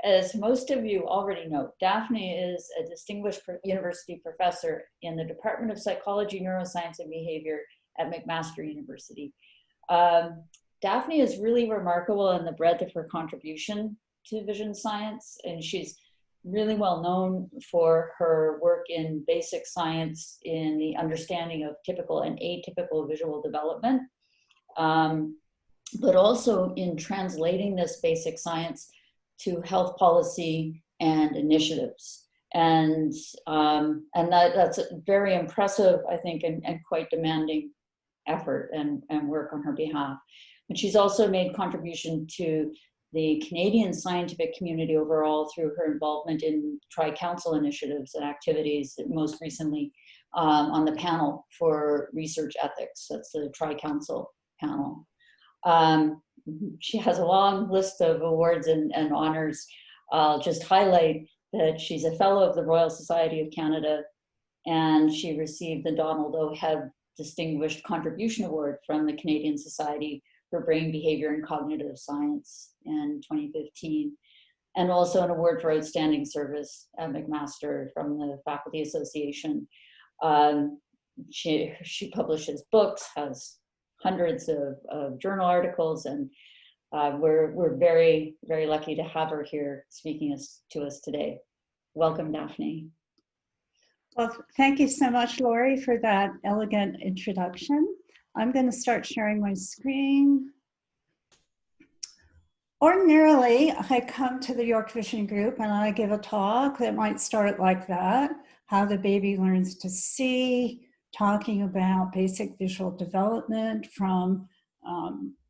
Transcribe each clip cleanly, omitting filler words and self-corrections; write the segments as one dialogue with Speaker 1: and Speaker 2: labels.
Speaker 1: as most of you already know, Daphne is a distinguished university professor in the Department of Psychology, Neuroscience, and Behavior at McMaster University. Daphne is really remarkable in the breadth of her contribution to vision science, and she's really well known for her work in basic science in the understanding of typical and atypical visual development, but also in translating this basic science to health policy and initiatives. And that's very impressive, I think, and quite demanding effort and work on her behalf. And she's also made contribution to the Canadian scientific community overall through her involvement in Tri-Council initiatives and activities, most recently on the panel for research ethics. That's the Tri-Council panel. She has a long list of awards and honors. I'll just highlight that she's a fellow of the Royal Society of Canada, and she received the Donald O. Hebb Distinguished Contribution Award from the Canadian Society for Brain Behavior and Cognitive Science in 2015, and also an award for outstanding service at McMaster from the Faculty Association. She publishes books, has hundreds of journal articles, and we're very, very lucky to have her here speaking to us today. Welcome, Daphne.
Speaker 2: Well, thank you so much, Lori, for that elegant introduction. I'm going to start sharing my screen. Ordinarily, I come to the York Vision Group and I give a talk that might start like that: how the baby learns to see, talking about basic visual development from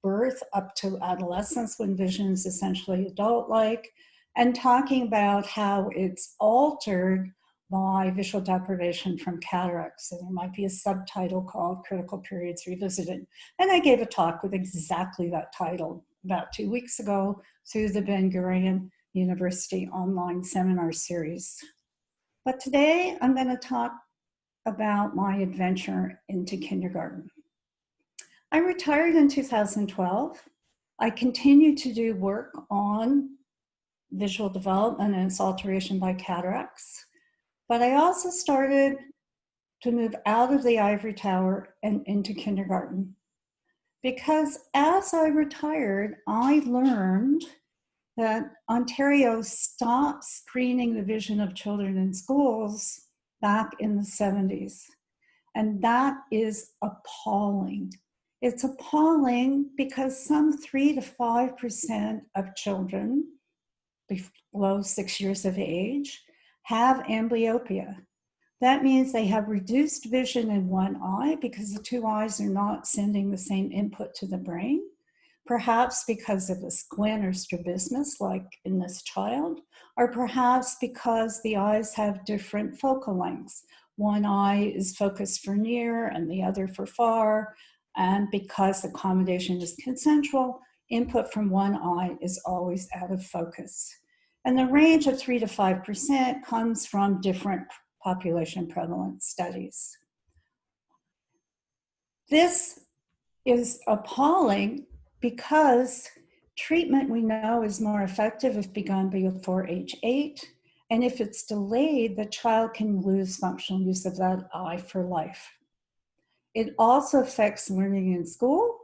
Speaker 2: birth up to adolescence, when vision is essentially adult-like, and talking about how it's altered by visual deprivation from cataracts. So there might be a subtitle called Critical Periods Revisited. And I gave a talk with exactly that title about 2 weeks ago through the Ben Gurion University online seminar series. But today I'm going to talk about my adventure into kindergarten. I retired in 2012. I continued to do work on visual development and its alteration by cataracts. But I also started to move out of the ivory tower and into kindergarten. Because as I retired, I learned that Ontario stopped screening the vision of children in schools back in the 70s. And that is appalling. It's appalling because some 3 to 5% of children below 6 years of age have amblyopia. That means they have reduced vision in one eye because the two eyes are not sending the same input to the brain, perhaps because of a squint or strabismus like in this child, or perhaps because the eyes have different focal lengths. One eye is focused for near and the other for far, and because the accommodation is consensual, input from one eye is always out of focus. And the range of 3 to 5% comes from different population prevalence studies. This is appalling because treatment, we know, is more effective if begun before age 8. And if it's delayed, the child can lose functional use of that eye for life. It also affects learning in school.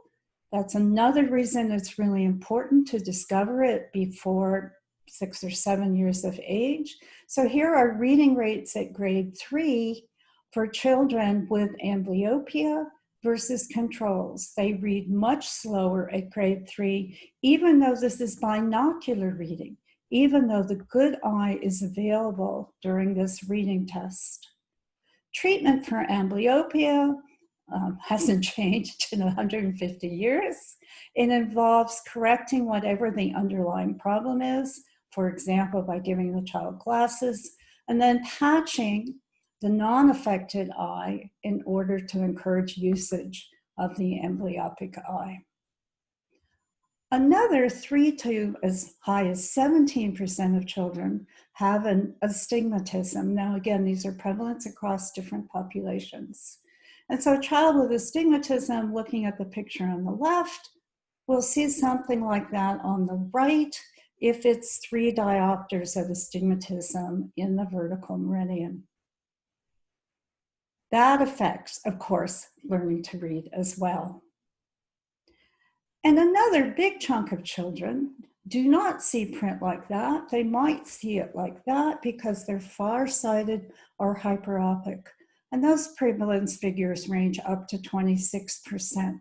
Speaker 2: That's another reason it's really important to discover it before 6 or 7 years of age. So here are reading rates at grade 3 for children with amblyopia versus controls. They read much slower at grade 3, even though this is binocular reading, even though the good eye is available during this reading test. Treatment for amblyopia hasn't changed in 150 years. It involves correcting whatever the underlying problem is, for example, by giving the child glasses, and then patching the non-affected eye in order to encourage usage of the amblyopic eye. Another 3 to as high as 17% of children have an astigmatism. Now, again, these are prevalence across different populations. And so a child with astigmatism, looking at the picture on the left, will see something like that on the right. if it's 3 diopters of astigmatism in the vertical meridian. That affects, of course, learning to read as well. And another big chunk of children do not see print like that. They might see it like that because they're farsighted or hyperopic. And those prevalence figures range up to 26%.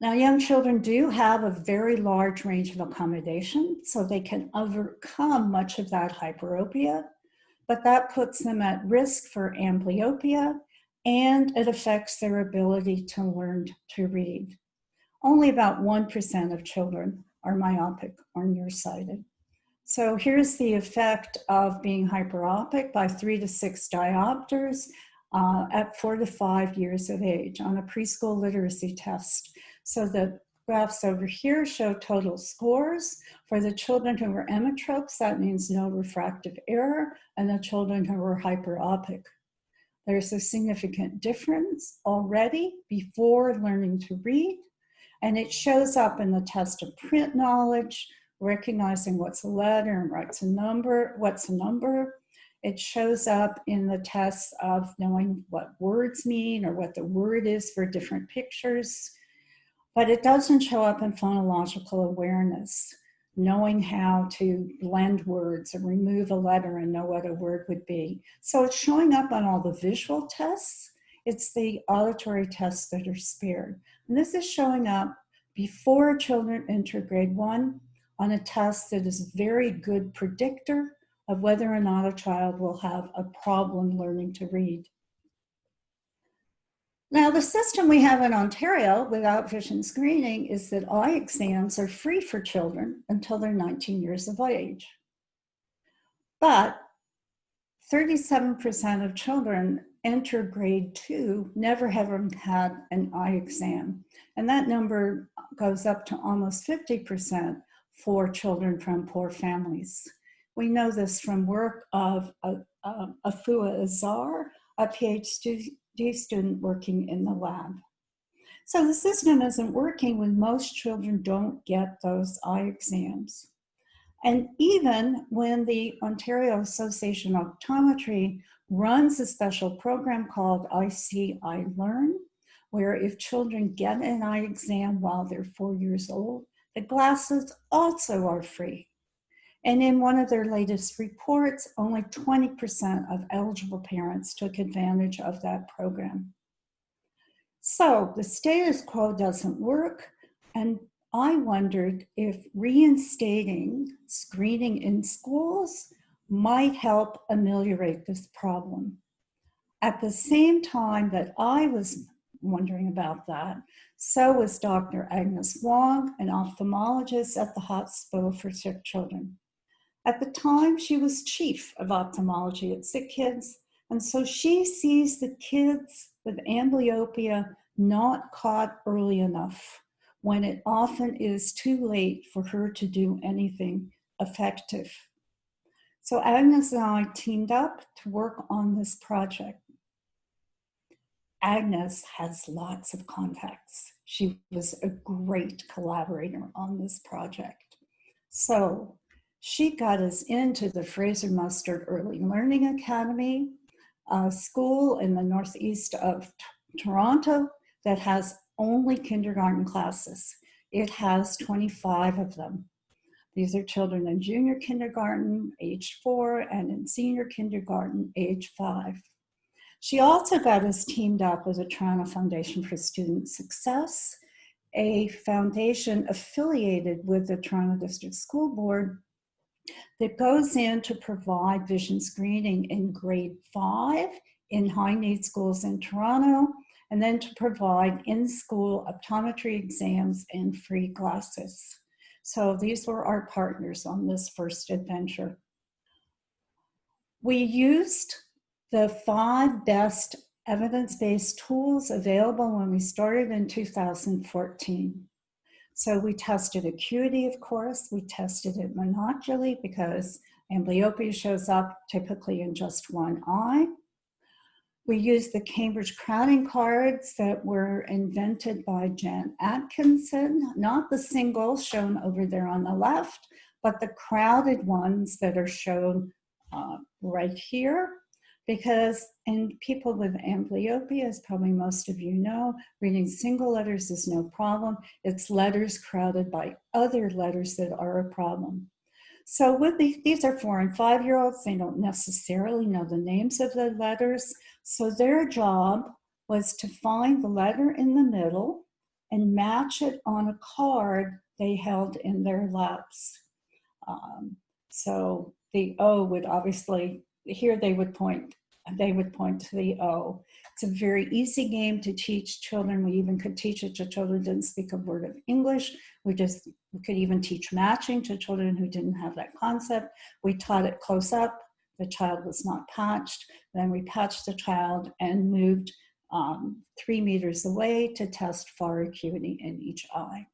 Speaker 2: Now, young children do have a very large range of accommodation, so they can overcome much of that hyperopia, but that puts them at risk for amblyopia, and it affects their ability to learn to read. Only about 1% of children are myopic or nearsighted. So here's the effect of being hyperopic by 3 to 6 diopters at 4 to 5 years of age on a preschool literacy test. So the graphs over here show total scores for the children who were emmetropes, that means no refractive error, and the children who were hyperopic. There's a significant difference already before learning to read, and it shows up in the test of print knowledge, recognizing what's a letter and what's a number. It shows up in the tests of knowing what words mean or what the word is for different pictures. But it doesn't show up in phonological awareness, knowing how to blend words or remove a letter and know what a word would be. So it's showing up on all the visual tests. It's the auditory tests that are spared. And this is showing up before children enter grade 1 on a test that is a very good predictor of whether or not a child will have a problem learning to read. Now, the system we have in Ontario without vision screening is that eye exams are free for children until they're 19 years of age. But 37% of children enter grade 2 never having had an eye exam. And that number goes up to almost 50% for children from poor families. We know this from work of Afua Azar, a PhD student working in the lab. So the system isn't working when most children don't get those eye exams. And even when the Ontario Association of Optometry runs a special program called I See, I Learn, where if children get an eye exam while they're 4 years old, the glasses also are free. And in one of their latest reports, only 20% of eligible parents took advantage of that program. So the status quo doesn't work, and I wondered if reinstating screening in schools might help ameliorate this problem. At the same time that I was wondering about that, so was Dr. Agnes Wong, an ophthalmologist at the Hospital for Sick Children. At the time, she was chief of ophthalmology at Sick Kids, and so she sees the kids with amblyopia not caught early enough, when it often is too late for her to do anything effective. So Agnes and I teamed up to work on this project. Agnes has lots of contacts. She was a great collaborator on this project. So she got us into the Fraser Mustard Early Learning Academy, a school in the northeast of Toronto that has only kindergarten classes. It has 25 of them. These are children in junior kindergarten, age 4, and in senior kindergarten, age 5. She also got us teamed up with the Toronto Foundation for Student Success, a foundation affiliated with the Toronto District School Board that goes in to provide vision screening in grade 5 in high-need schools in Toronto, and then to provide in-school optometry exams and free glasses. So these were our partners on this first adventure. We used the 5 best evidence-based tools available when we started in 2014. So we tested acuity, of course. We tested it monocularly because amblyopia shows up typically in just one eye. We used the Cambridge crowding cards that were invented by Jan Atkinson, not the single shown over there on the left, but the crowded ones that are shown right here. Because in people with amblyopia, as probably most of you know, reading single letters is no problem. It's letters crowded by other letters that are a problem. So with these are 4 and 5-year-olds, they don't necessarily know the names of the letters. So their job was to find the letter in the middle and match it on a card they held in their laps. So the O would obviously, here they would point to the O. It's a very easy game to teach children. We even could teach it to children who didn't speak a word of English. We could even teach matching to children who didn't have that concept. We taught it close up. The child was not patched. Then we patched the child and moved 3 meters away to test far acuity in each eye.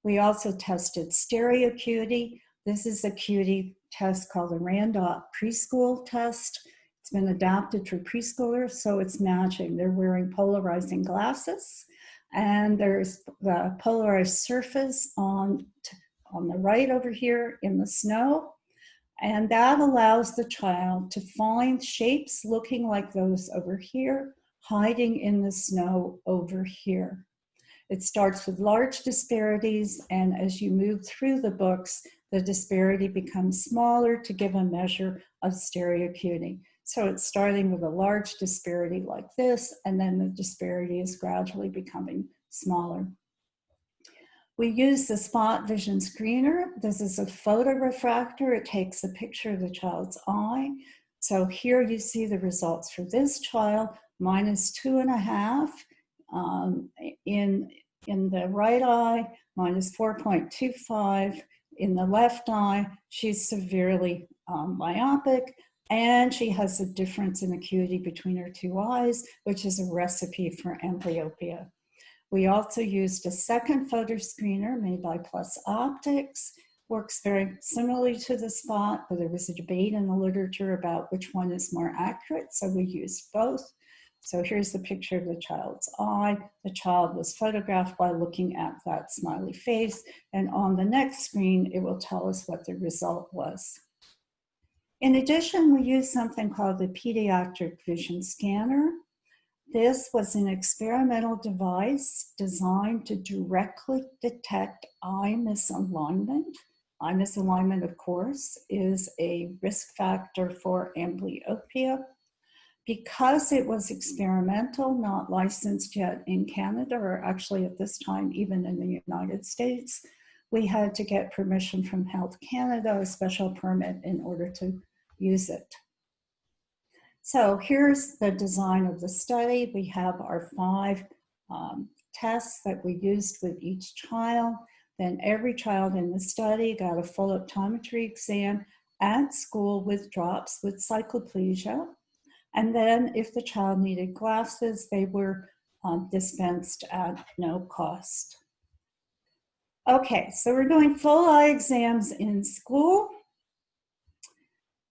Speaker 2: We also tested stereo acuity. This is a acuity test called the Randolph preschool test. It's been adapted for preschoolers, so it's matching. They're wearing polarizing glasses, and there's the polarized surface on the right over here in the snow, and that allows the child to find shapes looking like those over here, hiding in the snow over here. It starts with large disparities, and as you move through the books, the disparity becomes smaller to give a measure of stereo acuity. So it's starting with a large disparity like this, and then the disparity is gradually becoming smaller. We use the spot vision screener. This is a photorefractor. It takes a picture of the child's eye. So here you see the results for this child, -2.5 in the right eye, -4.25 in the left eye. She's severely myopic, and she has a difference in acuity between her 2 eyes, which is a recipe for amblyopia. We also used a second photo screener made by Plus Optics. Works very similarly to the spot, but there was a debate in the literature about which one is more accurate, so we used both. So here's the picture of the child's eye. The child was photographed by looking at that smiley face, and on the next screen, it will tell us what the result was. In addition, we used something called the Pediatric Vision Scanner. This was an experimental device designed to directly detect eye misalignment. Eye misalignment, of course, is a risk factor for amblyopia. Because it was experimental, not licensed yet in Canada, or actually at this time, even in the United States, we had to get permission from Health Canada, a special permit, in order to use it. So here's the design of the study. We have our 5 tests that we used with each child. Then every child in the study got a full optometry exam at school with drops with cycloplegia. And then if the child needed glasses, they were dispensed at no cost. Okay, so we're doing full eye exams in school.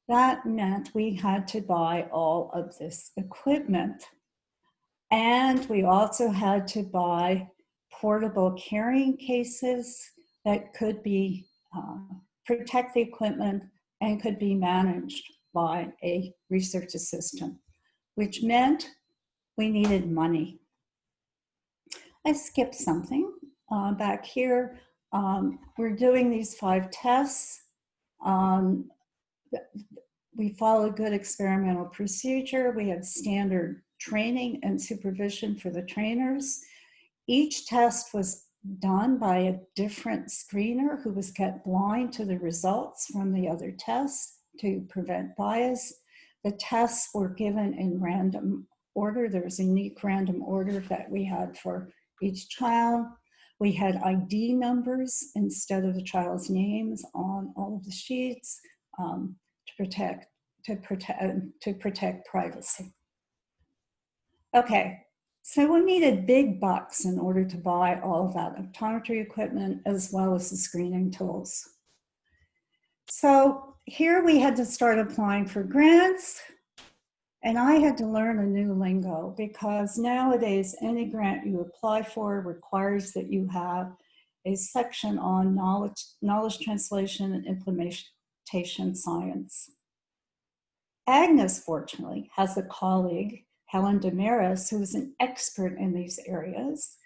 Speaker 2: That meant we had to buy all of this equipment. And we also had to buy portable carrying cases that could be protect the equipment and could be managed by a research assistant, which meant we needed money. I skipped something back here. We're doing these 5 tests. We follow good experimental procedure. We have standard training and supervision for the trainers. Each test was done by a different screener who was kept blind to the results from the other tests to prevent bias. The tests were given in random order. There was a unique random order that we had for each child. We had ID numbers instead of the child's names on all of the sheets to protect privacy. Okay, so we needed big bucks in order to buy all of that optometry equipment as well as the screening tools. So here we had to start applying for grants. And I had to learn a new lingo because nowadays any grant you apply for requires that you have a section on knowledge translation and implementation science. Agnes, fortunately, has a colleague, Helen Damaris, who is an expert in these areas.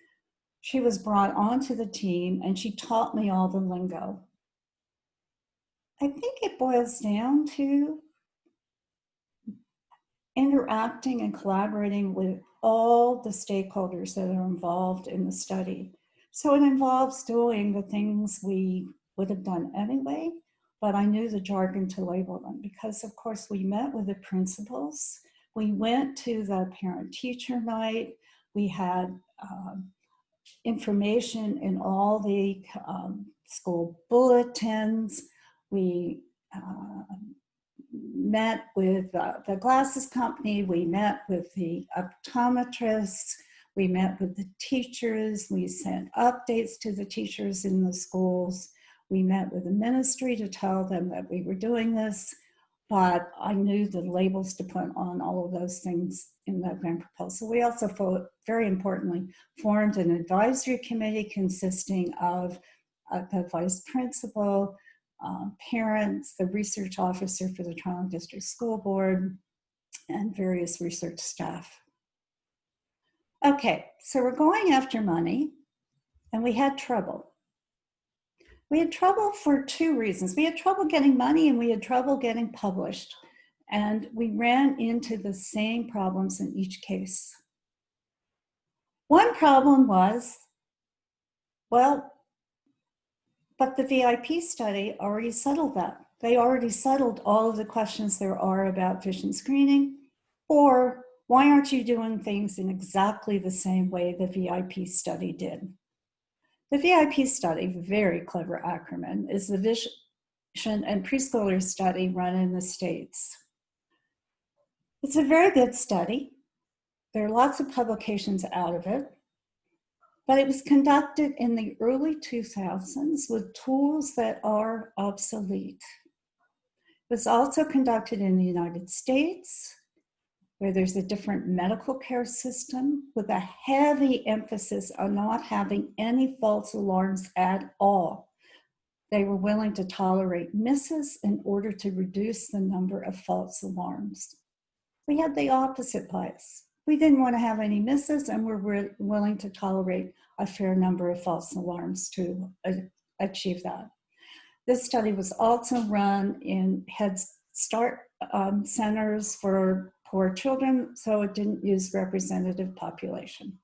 Speaker 2: She was brought onto the team and she taught me all the lingo. I think it boils down to interacting and collaborating with all the stakeholders that are involved in the study. So it involves doing the things we would have done anyway, but I knew the jargon to label them because, of course, we met with the principals. We went to the parent-teacher night. We had information in all the school bulletins. We met with the glasses company. We met with the optometrists. We met with the teachers. We sent updates to the teachers in the schools. We met with the ministry to tell them that we were doing this, but I knew the labels to put on all of those things in that grant proposal. We also, very importantly, formed an advisory committee consisting of the vice principal, parents, the research officer for the Toronto District School Board, and various research staff. Okay, so we're going after money, and we had trouble. We had trouble for two reasons. We had trouble getting money and we had trouble getting published. And we ran into the same problems in each case. One problem was, well, but the VIP study already settled that. They already settled all of the questions there are about vision screening. Or why aren't you doing things in exactly the same way the VIP study did? The VIP study, very clever acronym, is the Vision and Preschooler Study run in the States. It's a very good study. There are lots of publications out of it, but it was conducted in the early 2000s with tools that are obsolete. It was also conducted in the United States, where there's a different medical care system with a heavy emphasis on not having any false alarms at all. They were willing to tolerate misses in order to reduce the number of false alarms. We had the opposite bias. We didn't want to have any misses and we're willing to tolerate a fair number of false alarms to achieve that. This study was also run in Head Start centers for poor children, so it didn't use representative population.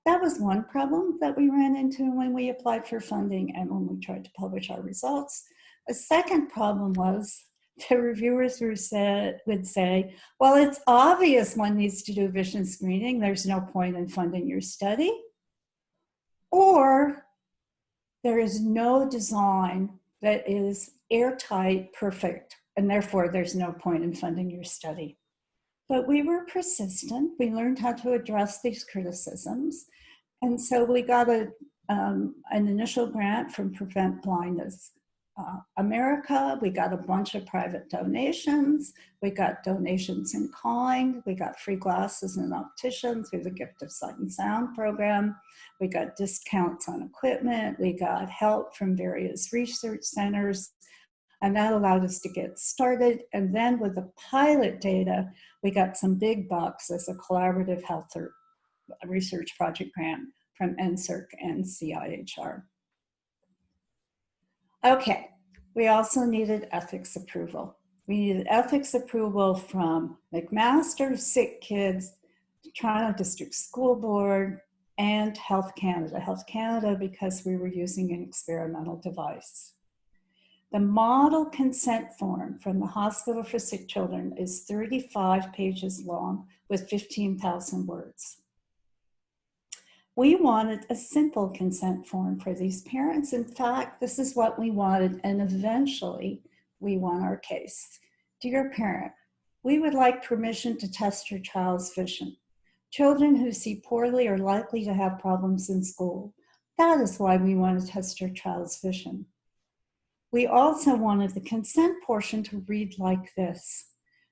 Speaker 2: That was one problem that we ran into when we applied for funding and when we tried to publish our results. A second problem was the reviewers would say, well, it's obvious one needs to do vision screening. There's no point in funding your study. Or there is no design that is airtight, perfect, and therefore there's no point in funding your study. But we were persistent. We learned how to address these criticisms. And so we got an initial grant from Prevent Blindness America. We got a bunch of private donations. We got donations in kind. We got free glasses and opticians through the Gift of Sight and Sound program. We got discounts on equipment. We got help from various research centers. And that allowed us to get started. And then with the pilot data, we got some big bucks as a collaborative health research project grant from NSERC and CIHR. Okay, we also needed ethics approval. We needed ethics approval from McMaster, Sick Kids, Toronto District School Board, and Health Canada. Health Canada because we were using an experimental device. The model consent form from the Hospital for Sick Children is 35 pages long with 15,000 words. We wanted a simple consent form for these parents. In fact, this is what we wanted, and eventually we won our case. Dear parent, we would like permission to test your child's vision. Children who see poorly are likely to have problems in school. That is why we want to test your child's vision. We also wanted the consent portion to read like this.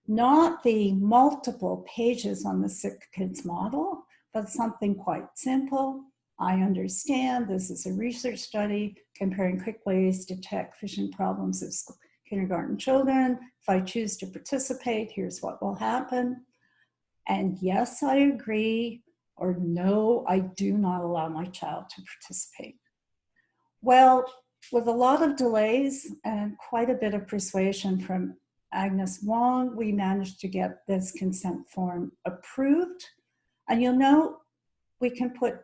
Speaker 2: not the multiple pages on the Sick Kids model, but something quite simple. I understand this is a research study comparing quick ways to detect vision problems of kindergarten children. If I choose to participate, here's what will happen. And yes, I agree, or no, I do not allow my child to participate. Well, with a lot of delays and quite a bit of persuasion from Agnes Wong, we managed to get this consent form approved. And you'll note we can put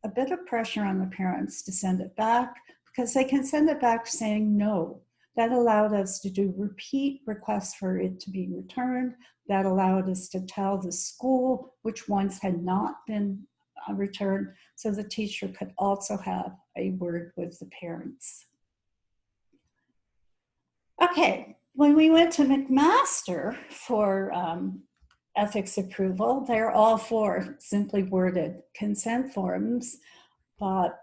Speaker 2: a bit of pressure on the parents to send it back, because they can send it back saying no. That allowed us to do repeat requests for it to be returned. That allowed us to tell the school which ones had not been returned, so the teacher could also have a word with the parents. Okay, when we went to McMaster for ethics approval, they're all for simply worded consent forms, but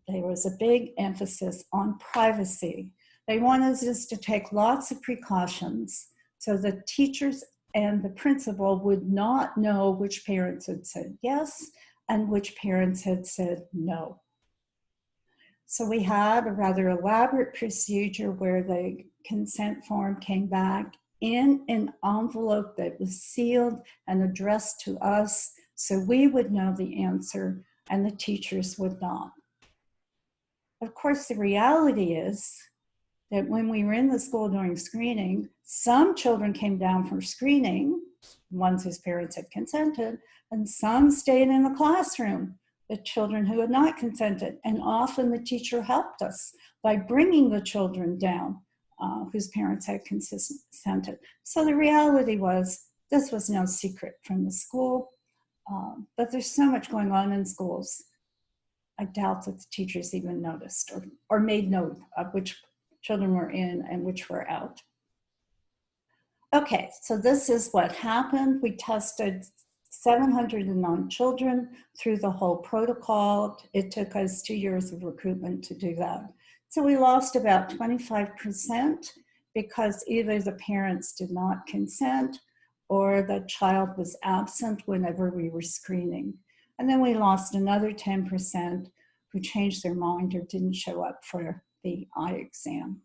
Speaker 2: there was a big emphasis on privacy. They wanted us to take lots of precautions so the teachers and the principal would not know which parents had said yes and which parents had said no. So we had a rather elaborate procedure where the consent form came back in an envelope that was sealed and addressed to us, so we would know the answer and the teachers would not. Of course, the reality is that when we were in the school during screening, some children came down from screening, ones whose parents had consented, and some stayed in the classroom, the children who had not consented. And often the teacher helped us by bringing the children down whose parents had consented. So the reality was, this was no secret from the school, but there's so much going on in schools. I doubt that the teachers even noticed or made note of which children were in and which were out. Okay, so this is what happened. We tested 709 children through the whole protocol. It took us 2 years of recruitment to do that. So we lost about 25% because either the parents did not consent or the child was absent whenever we were screening. And then we lost another 10% who changed their mind or didn't show up for the eye exam.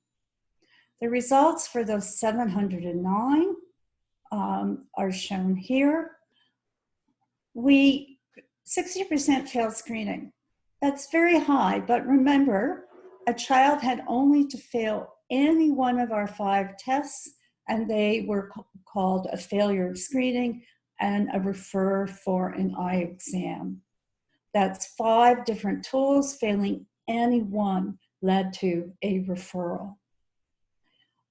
Speaker 2: The results for those 709 are shown here. 60% failed screening. That's very high, but remember, a child had only to fail any one of our 5 tests, and they were called a failure of screening and a refer for an eye exam. That's 5 different tools. Failing any one led to a referral.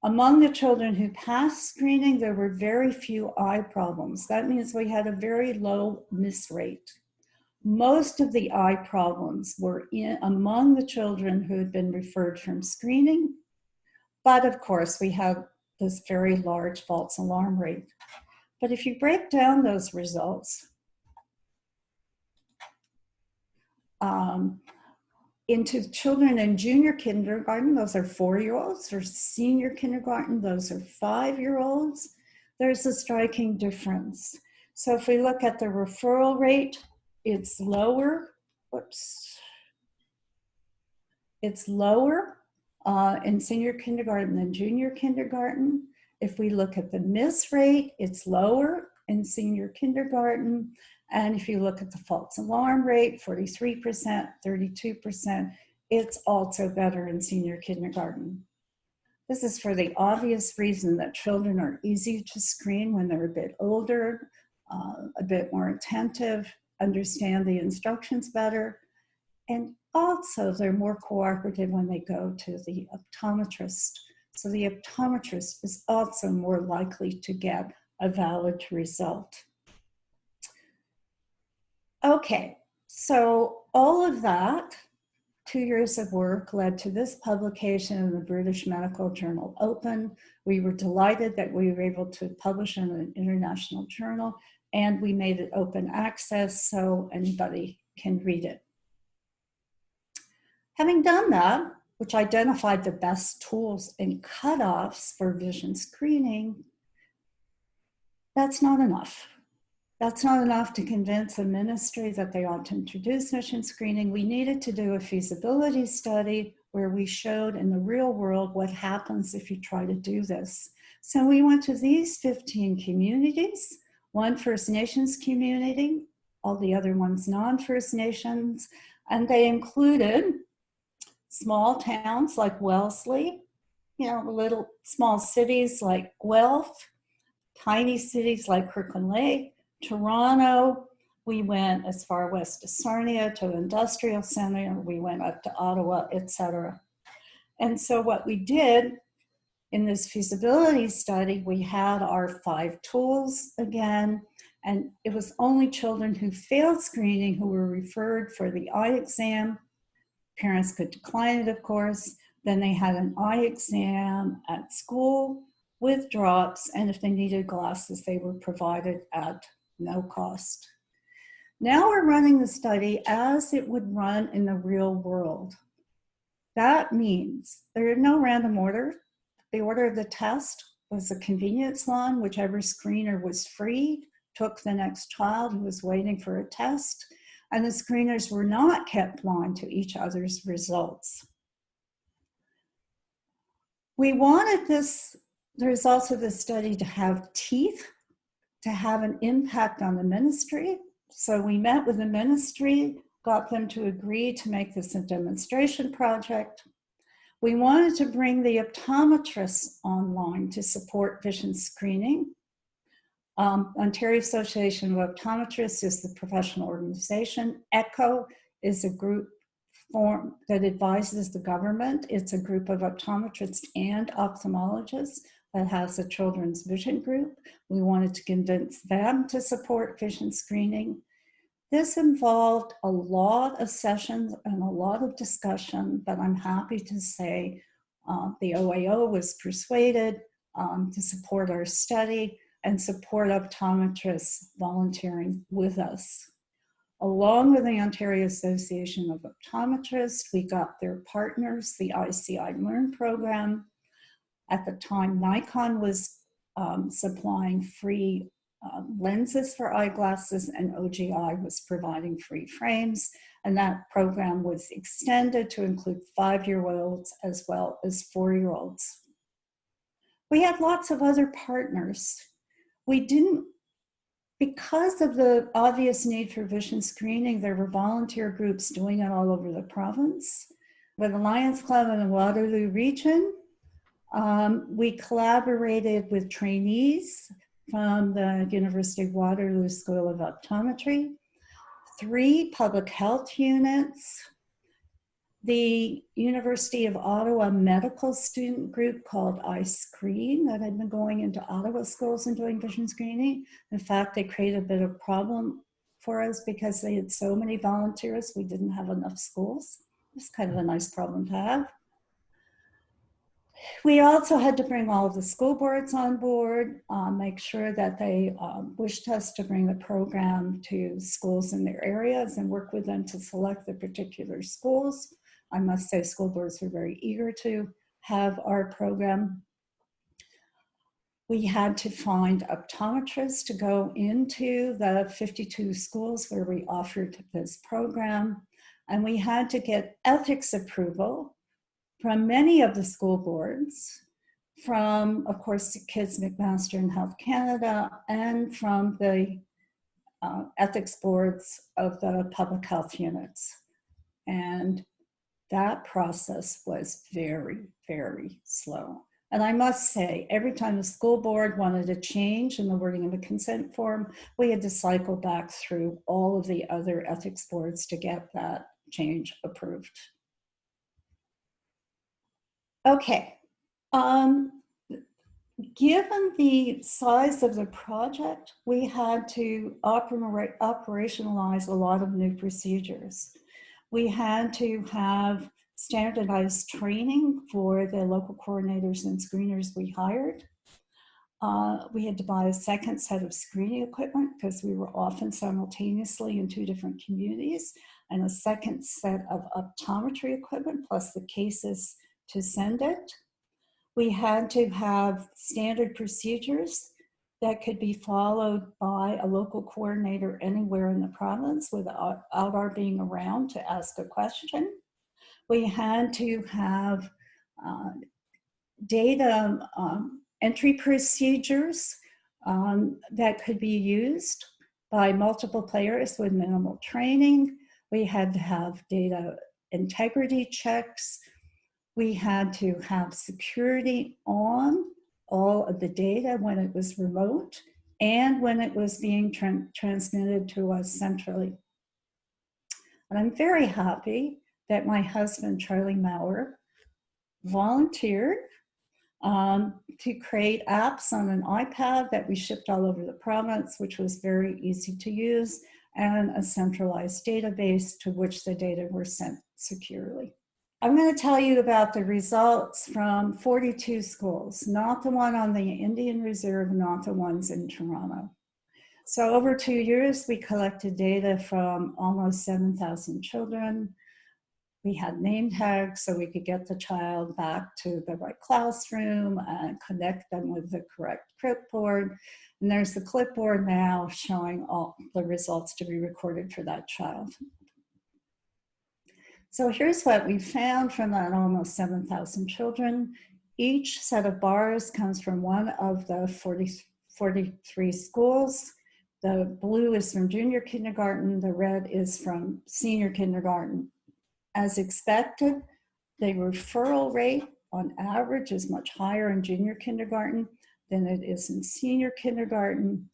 Speaker 2: Among the children who passed screening, there were very few eye problems. That means we had a very low miss rate. Most of the eye problems were among the children who had been referred from screening, but of course we have this very large false alarm rate. But if you break down those results into children in junior kindergarten, those are 4-year-olds, or senior kindergarten, those are 5-year-olds, there's a striking difference. So if we look at the referral rate, it's lower, it's lower in senior kindergarten than junior kindergarten. If we look at the miss rate, it's lower in senior kindergarten. And if you look at the false alarm rate, 43%, 32%, it's also better in senior kindergarten. This is for the obvious reason that children are easier to screen when they're a bit older, a bit more attentive, understand the instructions better, and also they're more cooperative when they go to the optometrist. So the optometrist is also more likely to get a valid result. Okay, so all of that, 2 years of work, led to this publication in the British Medical Journal Open. We were delighted that we were able to publish in an international journal, and we made it open access so anybody can read it. Having done that, which identified the best tools and cutoffs for vision screening, that's not enough. That's not enough to convince a ministry that they ought to introduce vision screening. We needed to do a feasibility study where we showed in the real world what happens if you try to do this. So we went to these 15 communities, one First Nations community, all the other ones non-First Nations, and they included small towns like Wellesley, little small cities like Guelph, tiny cities like Kirkland Lake, Toronto. We went as far west as Sarnia to Industrial Center. We went up to Ottawa, etc. And so what we did in this feasibility study, we had our 5 tools again, and it was only children who failed screening who were referred for the eye exam. Parents could decline it, of course. Then they had an eye exam at school with drops, and if they needed glasses, they were provided at no cost. Now we're running the study as it would run in the real world. That means there is no random order. The order of the test was a convenience one. Whichever screener was free took the next child who was waiting for a test, and the screeners were not kept blind to each other's results. We wanted the results of this study to have teeth, to have an impact on the ministry. So we met with the ministry, got them to agree to make this a demonstration project. We wanted to bring the optometrists online to support vision screening. Ontario Association of Optometrists is the professional organization. ECHO is a group that advises the government. It's a group of optometrists and ophthalmologists that has a children's vision group. We wanted to convince them to support vision screening. This involved a lot of sessions and a lot of discussion, but I'm happy to say the OAO was persuaded to support our study and support optometrists volunteering with us. Along with the Ontario Association of Optometrists, we got their partners, the ICI Learn program. At the time, Nikon was supplying free lenses for eyeglasses, and OGI was providing free frames. And that program was extended to include 5-year-olds as well as 4-year-olds. We had lots of other partners. We didn't, because of the obvious need for vision screening, there were volunteer groups doing it all over the province. With the Lions Club in the Waterloo region, we collaborated with trainees from the University of Waterloo School of Optometry, 3 public health units, the University of Ottawa medical student group called iScreen that had been going into Ottawa schools and doing vision screening. In fact, they created a bit of a problem for us because they had so many volunteers, we didn't have enough schools. It's kind of a nice problem to have. We also had to bring all of the school boards on board, make sure that they wished us to bring the program to schools in their areas and work with them to select the particular schools. I must say school boards were very eager to have our program. We had to find optometrists to go into the 52 schools where we offered this program. And we had to get ethics approval from many of the school boards, from, of course, the Kids McMaster and Health Canada, and from the ethics boards of the public health units. And that process was very, very slow. And I must say, every time the school board wanted a change in the wording of the consent form, we had to cycle back through all of the other ethics boards to get that change approved. Okay, given the size of the project, we had to operationalize a lot of new procedures. We had to have standardized training for the local coordinators and screeners we hired. We had to buy a second set of screening equipment because we were often simultaneously in 2 different communities, and a second set of optometry equipment plus the cases to send it. We had to have standard procedures that could be followed by a local coordinator anywhere in the province without our being around to ask a question. We had to have data entry procedures that could be used by multiple players with minimal training. We had to have data integrity checks. We had to have security on all of the data when it was remote and when it was being transmitted to us centrally. And I'm very happy that my husband, Charlie Maurer, volunteered to create apps on an iPad that we shipped all over the province, which was very easy to use, and a centralized database to which the data were sent securely. I'm going to tell you about the results from 42 schools, not the one on the Indian Reserve, not the ones in Toronto. So over 2 years, we collected data from almost 7,000 children. We had name tags so we could get the child back to the right classroom and connect them with the correct clipboard. And there's the clipboard now showing all the results to be recorded for that child. So here's what we found from that almost 7,000 children. Each set of bars comes from one of the 43 schools. The blue is from junior kindergarten, the red is from senior kindergarten. As expected, the referral rate on average is much higher in junior kindergarten than it is in senior kindergarten.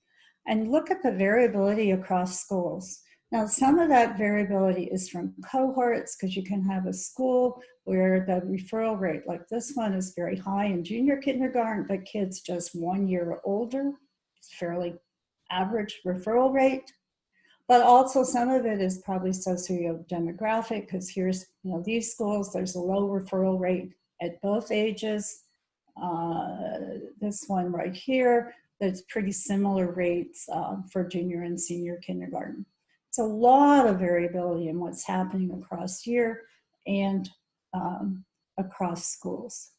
Speaker 2: And look at the variability across schools. Now, some of that variability is from cohorts, because you can have a school where the referral rate, like this one, is very high in junior kindergarten, but kids just 1 year older. It's fairly average referral rate. But also some of it is probably socio-demographic, because here's, these schools, there's a low referral rate at both ages. This one right here, there's pretty similar rates for junior and senior kindergarten. It's a lot of variability in what's happening across year and across schools.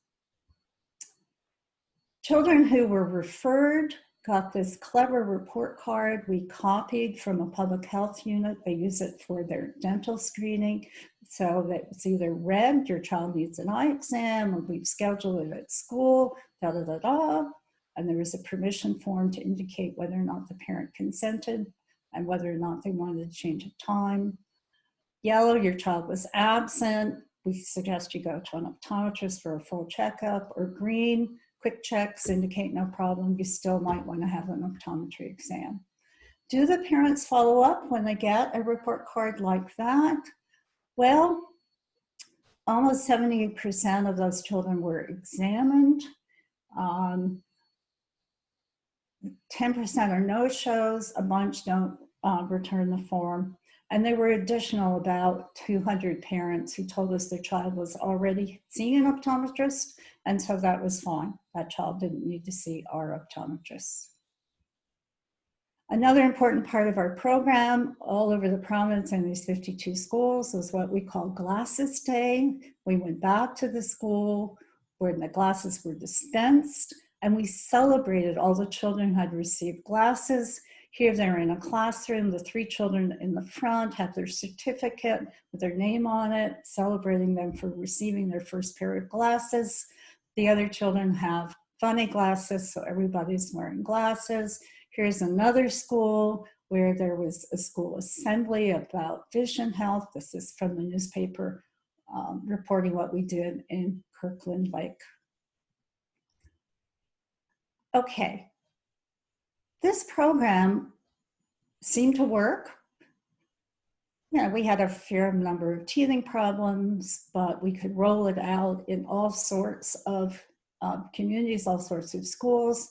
Speaker 2: Children who were referred got this clever report card we copied from a public health unit. They use it for their dental screening. So that it's either red, your child needs an eye exam, or we've scheduled it at school, da da da da. And there was a permission form to indicate whether or not the parent consented and whether or not they wanted to change a time. Yellow, your child was absent. We suggest you go to an optometrist for a full checkup. Or green, quick checks indicate no problem. You still might want to have an optometry exam. Do the parents follow up when they get a report card like that? Well, almost 78% of those children were examined. 10% are no-shows, a bunch don't return the form. And there were additional about 200 parents who told us their child was already seeing an optometrist, and so that was fine. That child didn't need to see our optometrist. Another important part of our program all over the province in these 52 schools was what we call Glasses Day. We went back to the school where the glasses were dispensed, and we celebrated all the children who had received glasses. Here they're in a classroom. The 3 children in the front have their certificate with their name on it, celebrating them for receiving their first pair of glasses. The other children have funny glasses, so everybody's wearing glasses. Here's another school where there was a school assembly about vision health. This is from the newspaper reporting what we did in Kirkland Lake. Okay. This program seemed to work. We had a fair number of teething problems, but we could roll it out in all sorts of communities, all sorts of schools.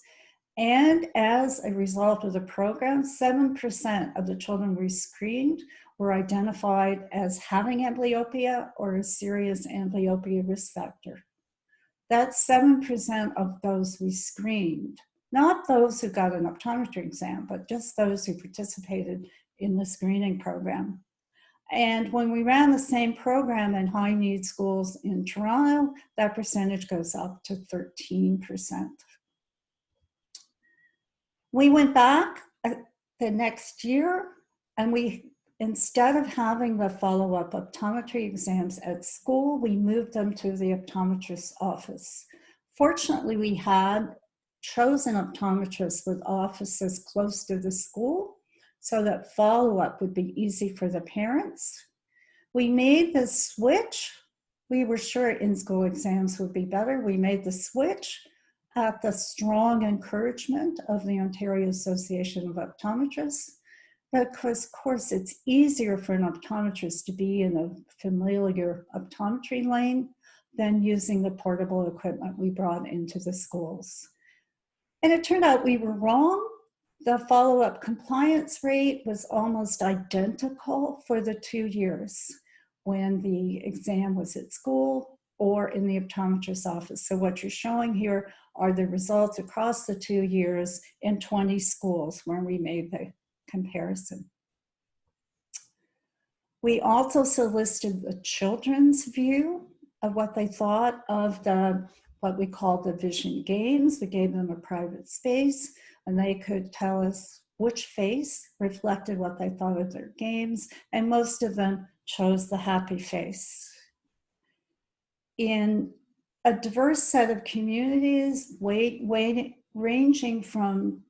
Speaker 2: And as a result of the program, 7% of the children we screened were identified as having amblyopia or a serious amblyopia risk factor. That's 7% of those we screened. Not those who got an optometry exam, but just those who participated in the screening program. And when we ran the same program in high need schools in Toronto, that percentage goes up to 13%. We went back the next year, and instead of having the follow-up optometry exams at school, we moved them to the optometrist's office. Fortunately, we had chosen optometrists with offices close to the school so that follow-up would be easy for the parents. We made the switch. We were sure in-school exams would be better. We made the switch at the strong encouragement of the Ontario Association of Optometrists, because, of course, it's easier for an optometrist to be in a familiar optometry lane than using the portable equipment we brought into the schools. And it turned out we were wrong. The follow-up compliance rate was almost identical for the 2 years when the exam was at school or in the optometrist's office. So what you're showing here are the results across the 2 years in 20 schools where we made the comparison. We also solicited the children's view of what they thought of what we call the vision games. We gave them a private space, and they could tell us which face reflected what they thought of their games, and most of them chose the happy face. In a diverse set of communities, ranging from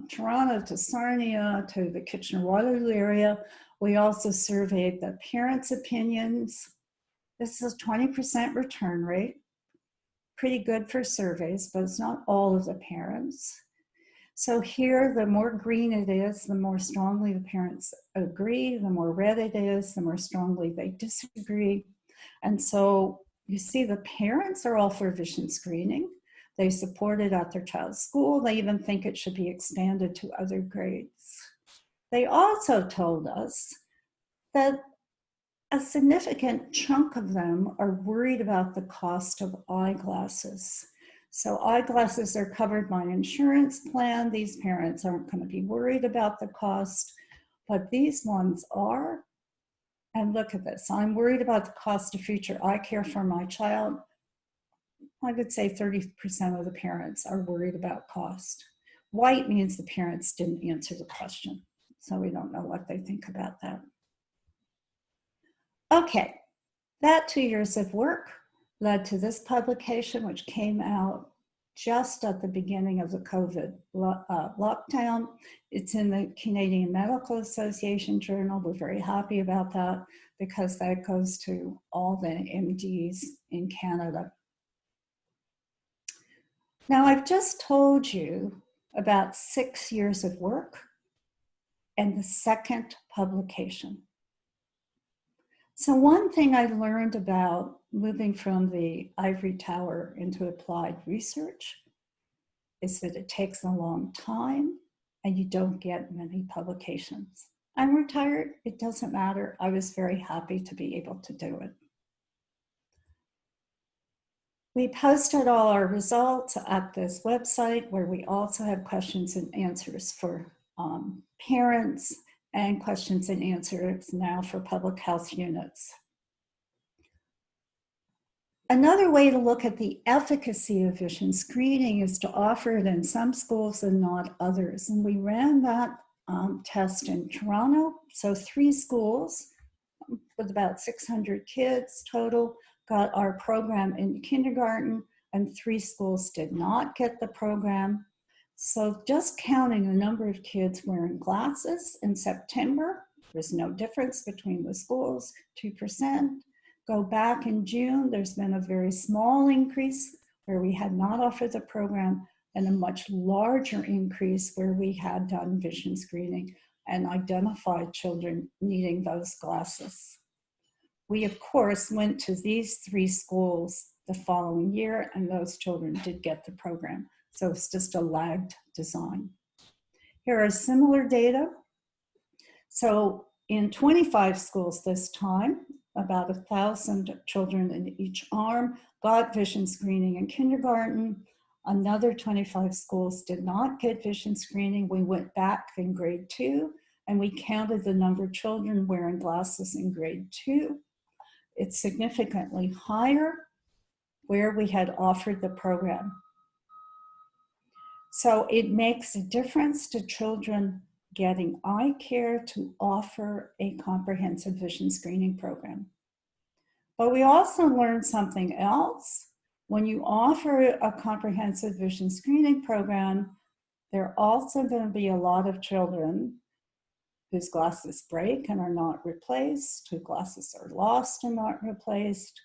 Speaker 2: Toronto to Sarnia to the Kitchener-Waterloo area, we also surveyed the parents' opinions. This is a 20% return rate. Pretty good for surveys, but it's not all of the parents. So here, the more green it is, the more strongly the parents agree. The more red it is, the more strongly they disagree. And so you see the parents are all for vision screening. They support it at their child's school. They even think it should be expanded to other grades. They also told us that a significant chunk of them are worried about the cost of eyeglasses. So eyeglasses are covered by an insurance plan. These parents aren't going to be worried about the cost, but these ones are. And look at this. I'm worried about the cost of future eye care for my child. I would say 30% of the parents are worried about cost. White means the parents didn't answer the question, so we don't know what they think about that. Okay, that 2 years of work led to this publication, which came out just at the beginning of the COVID lockdown. It's in the Canadian Medical Association Journal. We're very happy about that because that goes to all the MDs in Canada. Now, I've just told you about 6 years of work and the second publication. So one thing I learned about moving from the ivory tower into applied research is that it takes a long time and you don't get many publications. I'm retired, it doesn't matter. I was very happy to be able to do it. We posted all our results at this website where we also have questions and answers for parents and questions and answers now for public health units. Another way to look at the efficacy of vision screening is to offer it in some schools and not others. And we ran that test in Toronto. So 3 schools with about 600 kids total got our program in kindergarten, and 3 schools did not get the program. So just counting the number of kids wearing glasses in September, there's no difference between the schools, 2%. Go back in June, there's been a very small increase where we had not offered the program, and a much larger increase where we had done vision screening and identified children needing those glasses. We, of course, went to these 3 schools the following year, and those children did get the program. So it's just a lagged design. Here are similar data. So in 25 schools this time, about 1,000 children in each arm got vision screening in kindergarten. Another 25 schools did not get vision screening. We went back in grade 2 and we counted the number of children wearing glasses in grade 2. It's significantly higher where we had offered the program. So it makes a difference to children getting eye care to offer a comprehensive vision screening program. But we also learned something else. When you offer a comprehensive vision screening program, there are also going to be a lot of children whose glasses break and are not replaced, whose glasses are lost and not replaced,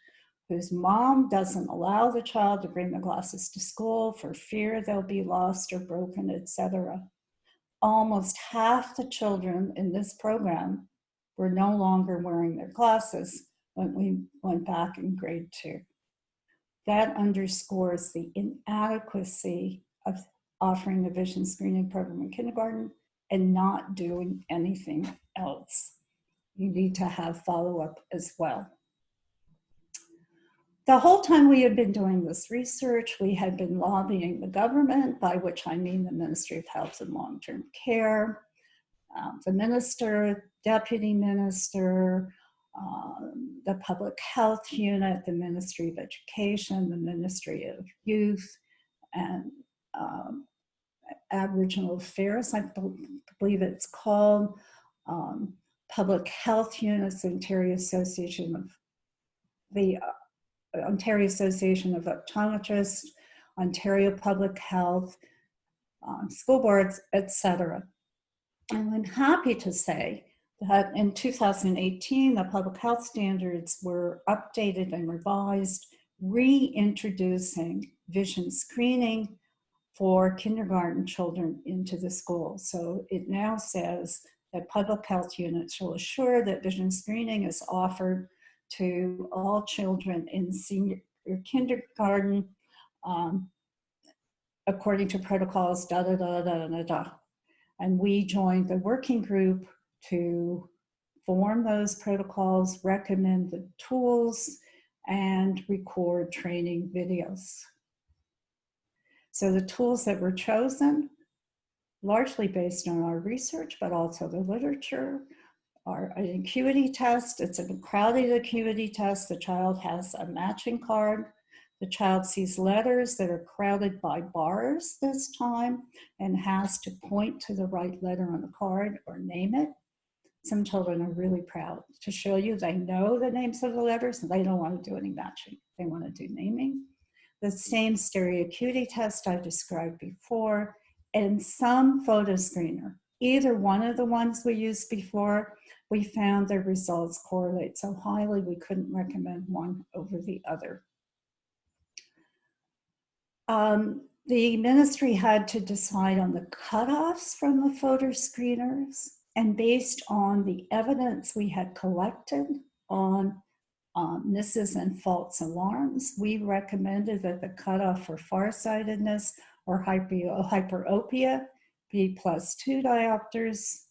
Speaker 2: whose mom doesn't allow the child to bring the glasses to school for fear they'll be lost or broken, etc. Almost half the children in this program were no longer wearing their glasses when we went back in grade 2. That underscores the inadequacy of offering the vision screening program in kindergarten and not doing anything else. You need to have follow-up as well. The whole time we had been doing this research, we had been lobbying the government, by which I mean the Ministry of Health and Long-Term Care, the minister, deputy minister, the public health unit, the Ministry of Education, the Ministry of Youth, and Aboriginal Affairs, I believe it's called, public health units, Ontario Association of Optometrists, Ontario Public Health, school boards, etc. And I'm happy to say that in 2018, the public health standards were updated and revised, reintroducing vision screening for kindergarten children into the school. So it now says that public health units shall assure that vision screening is offered to all children in senior kindergarten according to protocols, da da da da da da. And we joined the working group to form those protocols, recommend the tools, and record training videos. So the tools that were chosen, largely based on our research, but also the literature, are an acuity test. It's a crowded acuity test. The child has a matching card. The child sees letters that are crowded by bars this time and has to point to the right letter on the card or name it. Some children are really proud to show you they know the names of the letters and they don't want to do any matching. They want to do naming. The same stereo acuity test I described before, and some photo screener. Either one of the ones we used before, we found their results correlate so highly we couldn't recommend one over the other. The ministry had to decide on the cutoffs from the photo screeners, and based on the evidence we had collected on misses and false alarms, we recommended that the cutoff for farsightedness or hyperopia be +2 diopters.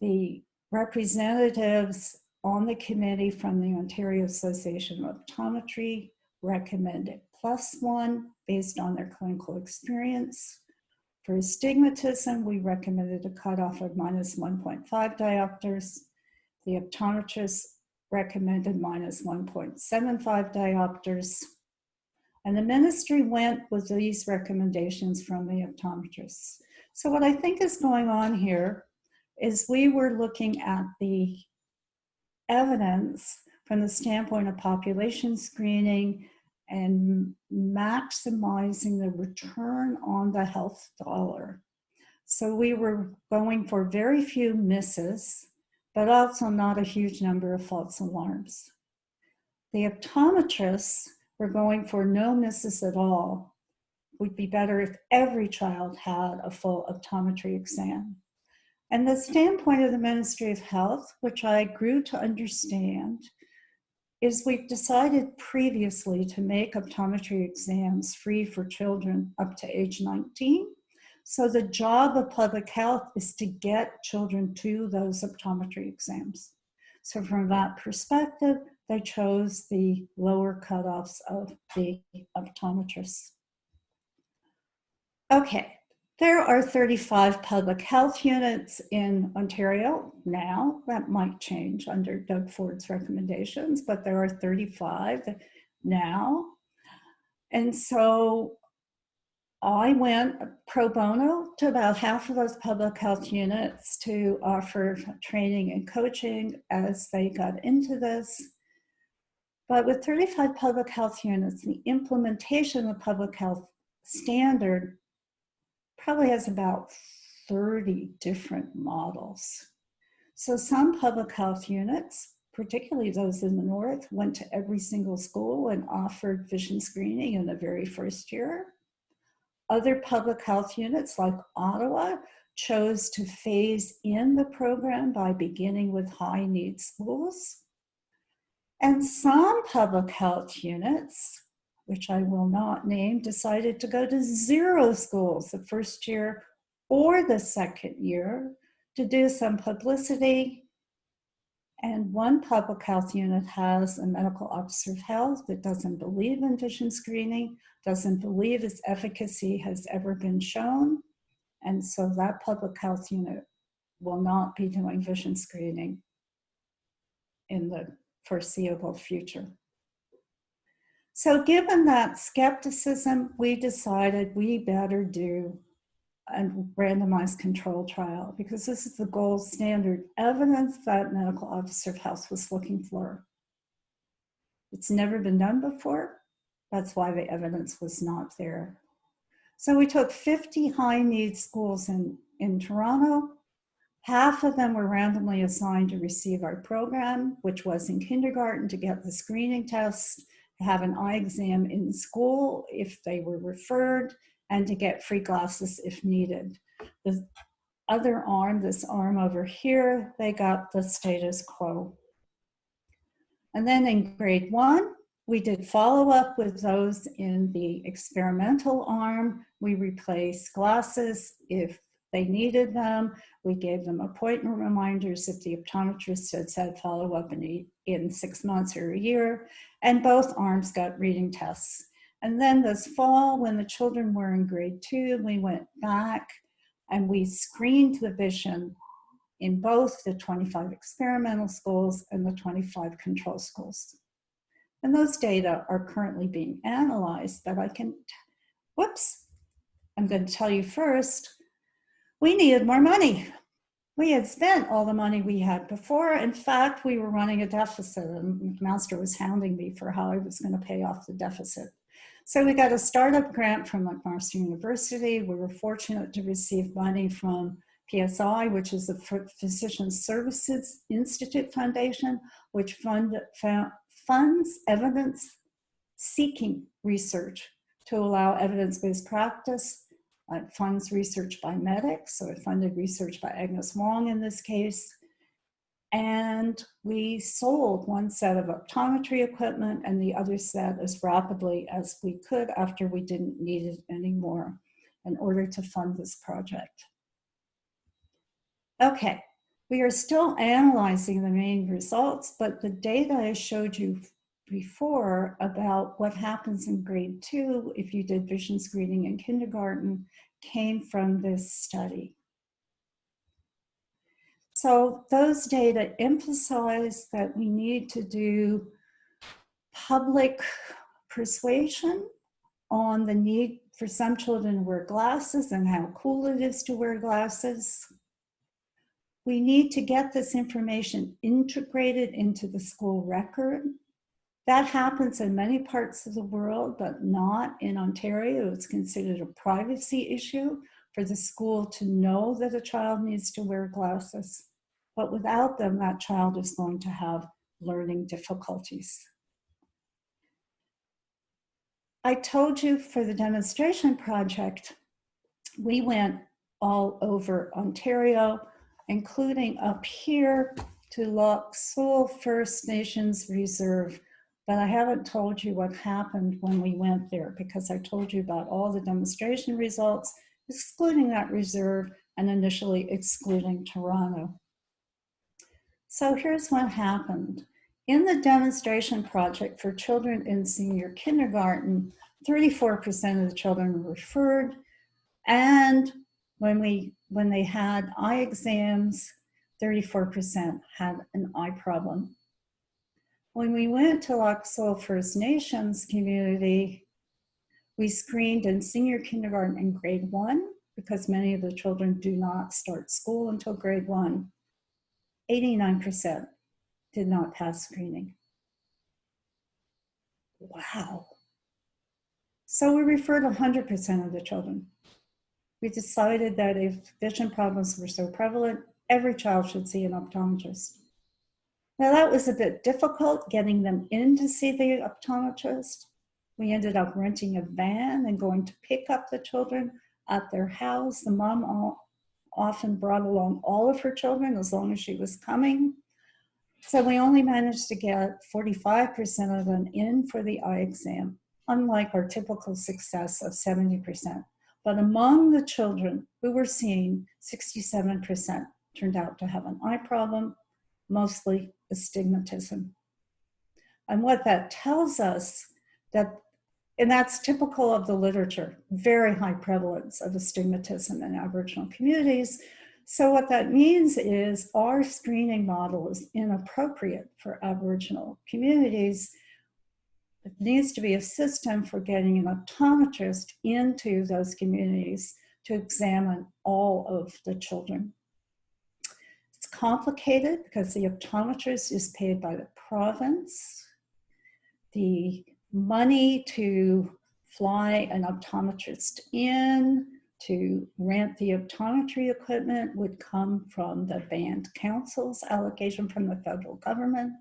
Speaker 2: The representatives on the committee from the Ontario Association of Optometry recommended +1 based on their clinical experience. For astigmatism, we recommended a cutoff of -1.5 diopters. The optometrists recommended -1.75 diopters. And the ministry went with these recommendations from the optometrists. So what I think is going on here is we were looking at the evidence from the standpoint of population screening and maximizing the return on the health dollar. So we were going for very few misses, but also not a huge number of false alarms. The optometrists were going for no misses at all. It would be better if every child had a full optometry exam. And the standpoint of the Ministry of Health, which I grew to understand, is we've decided previously to make optometry exams free for children up to age 19. So the job of public health is to get children to those optometry exams. So from that perspective, they chose the lower cutoffs of the optometrists. Okay, there are 35 public health units in Ontario now. That might change under Doug Ford's recommendations, but there are 35 now. And so I went pro bono to about half of those public health units to offer training and coaching as they got into this. But with 35 public health units, the implementation of the public health standard probably has about 30 different models. So some public health units, particularly those in the north, went to every single school and offered vision screening in the very first year. Other public health units like Ottawa chose to phase in the program by beginning with high need schools. And some public health units, which I will not name, decided to go to 0 schools the first year or the second year to do some publicity. And one public health unit has a medical officer of health that doesn't believe in vision screening, doesn't believe its efficacy has ever been shown. And so that public health unit will not be doing vision screening in the foreseeable future. So given that skepticism, we decided we better do a randomized control trial because this is the gold standard evidence that medical officer of health was looking for. It's never been done before. That's why the evidence was not there. So we took 50 high need schools in Toronto. Half of them were randomly assigned to receive our program, which was in kindergarten to get the screening test, to have an eye exam in school if they were referred, and to get free glasses if needed. The other arm, this arm over here, they got the status quo. And then in grade 1, we did follow up with those in the experimental arm. We replaced glasses if they needed them. We gave them appointment reminders if the optometrist had said follow up in 6 months or a year. And both arms got reading tests. And then this fall, when the children were in grade 2, we went back and we screened the vision in both the 25 experimental schools and the 25 control schools. And those data are currently being analyzed, but I'm going to tell you first, we needed more money. We had spent all the money we had before. In fact, we were running a deficit, and McMaster was hounding me for how I was going to pay off the deficit. So we got a startup grant from McMaster University. We were fortunate to receive money from PSI, which is the Physician Services Institute Foundation, which funds evidence-seeking research to allow evidence-based practice. It funds research by medics, so it funded research by Agnes Wong in this case. And we sold one set of optometry equipment and the other set as rapidly as we could after we didn't need it anymore in order to fund this project. Okay, we are still analyzing the main results, but the data I showed you before about what happens in grade 2 if you did vision screening in kindergarten came from this study. So those data emphasize that we need to do public persuasion on the need for some children to wear glasses and how cool it is to wear glasses. We need to get this information integrated into the school record. That happens in many parts of the world, but not in Ontario. It's considered a privacy issue for the school to know that a child needs to wear glasses. But without them, that child is going to have learning difficulties. I told you for the demonstration project, we went all over Ontario, including up here to Lac Seul First Nations Reserve. But I haven't told you what happened when we went there because I told you about all the demonstration results, excluding that reserve and initially excluding Toronto. So here's what happened. In the demonstration project for children in senior kindergarten, 34% of the children were referred. And when they had eye exams, 34% had an eye problem. When we went to Lac Seul First Nations community, We screened in senior kindergarten and grade 1 because many of the children do not start school until grade 1. 89% did not pass screening. Wow. So we referred 100% of the children. We decided that if vision problems were so prevalent, every child should see an optometrist. Now that was a bit difficult, getting them in to see the optometrist. We ended up renting a van and going to pick up the children at their house. The mom often brought along all of her children as long as she was coming. So we only managed to get 45% of them in for the eye exam, unlike our typical success of 70%. But among the children who were seen, 67% turned out to have an eye problem, mostly astigmatism. And what that tells us, and that's typical of the literature, very high prevalence of astigmatism in Aboriginal communities. So what that means is our screening model is inappropriate for Aboriginal communities. It needs to be a system for getting an optometrist into those communities to examine all of the children. It's complicated because the optometrist is paid by the province. The money to fly an optometrist in, to rent the optometry equipment would come from the band council's allocation from the federal government,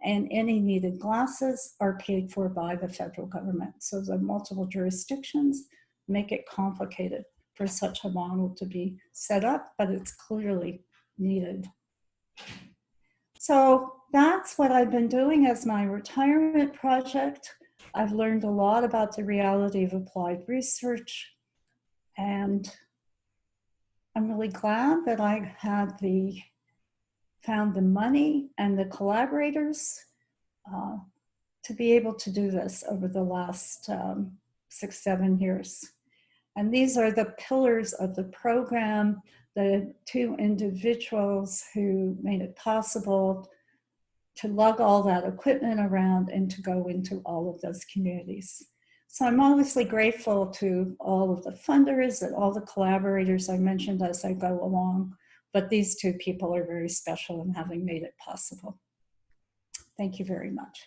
Speaker 2: and any needed glasses are paid for by the federal government. So the multiple jurisdictions make it complicated for such a model to be set up, but it's clearly needed. So that's what I've been doing as my retirement project. I've learned a lot about the reality of applied research, and I'm really glad that I had found the money and the collaborators to be able to do this over the last 6-7 years. And these are the pillars of the program, the 2 individuals who made it possible to lug all that equipment around and to go into all of those communities. So I'm obviously grateful to all of the funders and all the collaborators I mentioned as I go along, but these 2 people are very special in having made it possible. Thank you very much.